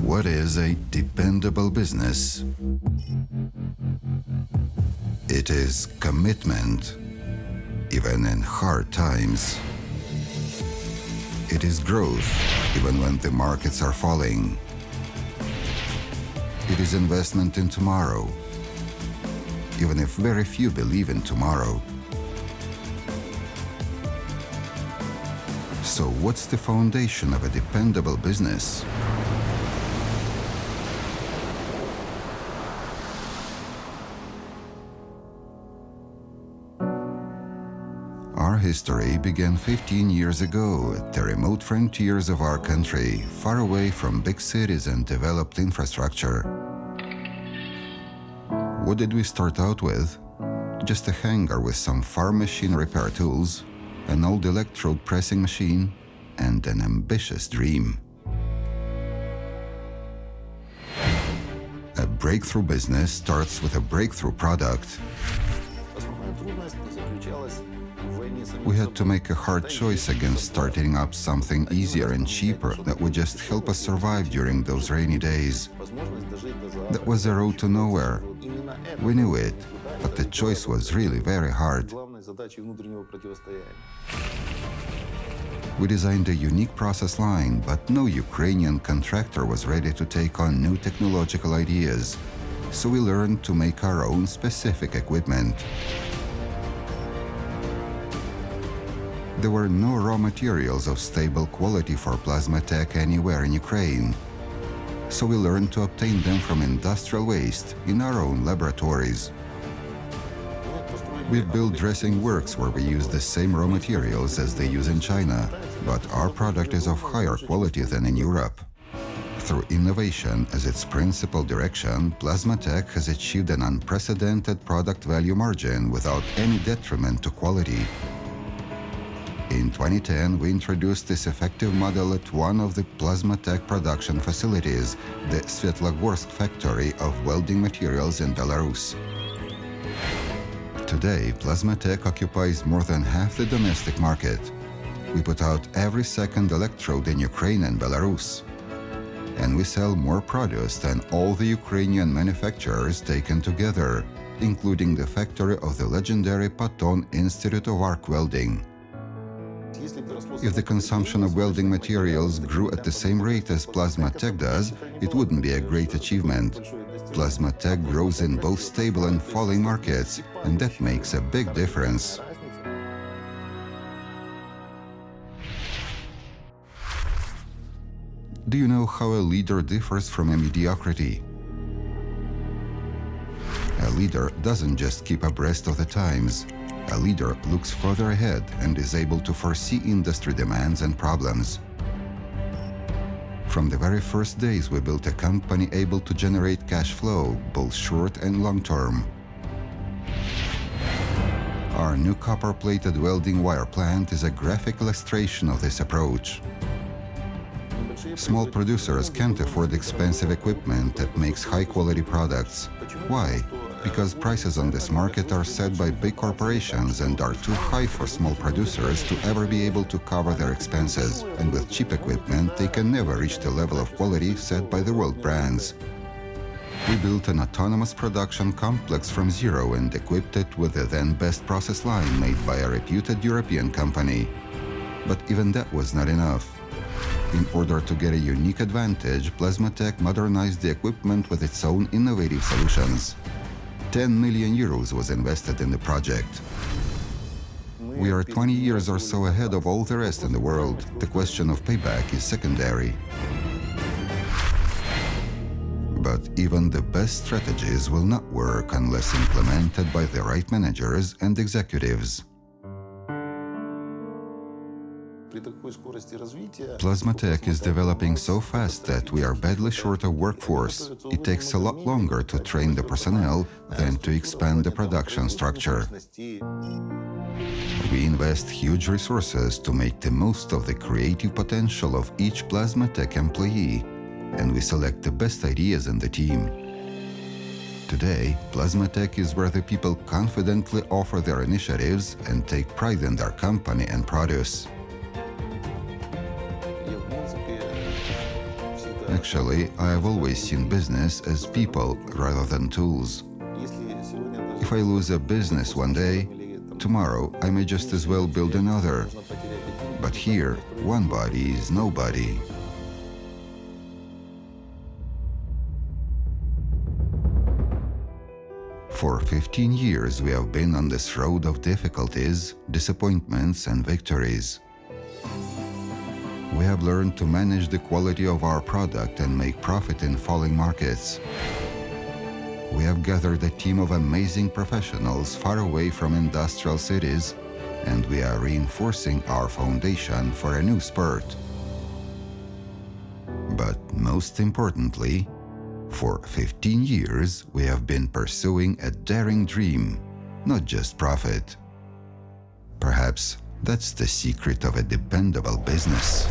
What is a dependable business? It is commitment, even in hard times. It is growth, even when the markets are falling. It is investment in tomorrow, even if very few believe in tomorrow. So what's the foundation of a dependable business? Our history began 15 years ago at the remote frontiers of our country, far away from big cities and developed infrastructure. What did we start out with? Just a hangar with some farm machine repair tools, an old electrode pressing machine, and an ambitious dream. A breakthrough business starts with a breakthrough product. We had to make a hard choice against starting up something easier and cheaper that would just help us survive during those rainy days. That was a road to nowhere. We knew it, but the choice was really very hard. We designed a unique process line, but no Ukrainian contractor was ready to take on new technological ideas. So we learned to make our own specific equipment. There were no raw materials of stable quality for PlasmaTec anywhere in Ukraine. So we learned to obtain them from industrial waste in our own laboratories. We've built dressing works where we use the same raw materials as they use in China, but our product is of higher quality than in Europe. Through innovation as its principal direction, PlasmaTec has achieved an unprecedented product value margin without any detriment to quality. In 2010, we introduced this effective model at one of the PlasmaTec production facilities, the Svetlogorsk factory of welding materials in Belarus. Today, PlasmaTec occupies more than half the domestic market. We put out every second electrode in Ukraine and Belarus. And we sell more produce than all the Ukrainian manufacturers taken together, including the factory of the legendary Patton Institute of Arc Welding. If the consumption of welding materials grew at the same rate as PlasmaTec does, it wouldn't be a great achievement. PlasmaTec grows in both stable and falling markets, and that makes a big difference. Do you know how a leader differs from a mediocrity? A leader doesn't just keep abreast of the times. A leader looks further ahead and is able to foresee industry demands and problems. From the very first days, we built a company able to generate cash flow, both short and long term. Our new copper-plated welding wire plant is a graphic illustration of this approach. Small producers can't afford expensive equipment that makes high-quality products. Why? Because prices on this market are set by big corporations and are too high for small producers to ever be able to cover their expenses. And with cheap equipment, they can never reach the level of quality set by the world brands. We built an autonomous production complex from zero and equipped it with the then best process line made by a reputed European company. But even that was not enough. In order to get a unique advantage, PlasmaTec modernized the equipment with its own innovative solutions. 10 million euros was invested in the project. We are 20 years or so ahead of all the rest in the world. The question of payback is secondary. But even the best strategies will not work unless implemented by the right managers and executives. PlasmaTec is developing so fast that we are badly short of workforce. It takes a lot longer to train the personnel than to expand the production structure. We invest huge resources to make the most of the creative potential of each PlasmaTec employee, and we select the best ideas in the team. Today, PlasmaTec is where the people confidently offer their initiatives and take pride in their company and produce. Actually, I have always seen business as people rather than tools. If I lose a business one day, tomorrow I may just as well build another. But here, one body is nobody. For 15 years we have been on this road of difficulties, disappointments and victories. We have learned to manage the quality of our product and make profit in falling markets. We have gathered a team of amazing professionals far away from industrial cities, and we are reinforcing our foundation for a new spurt. But most importantly, for 15 years we have been pursuing a daring dream, not just profit. Perhaps that's the secret of a dependable business.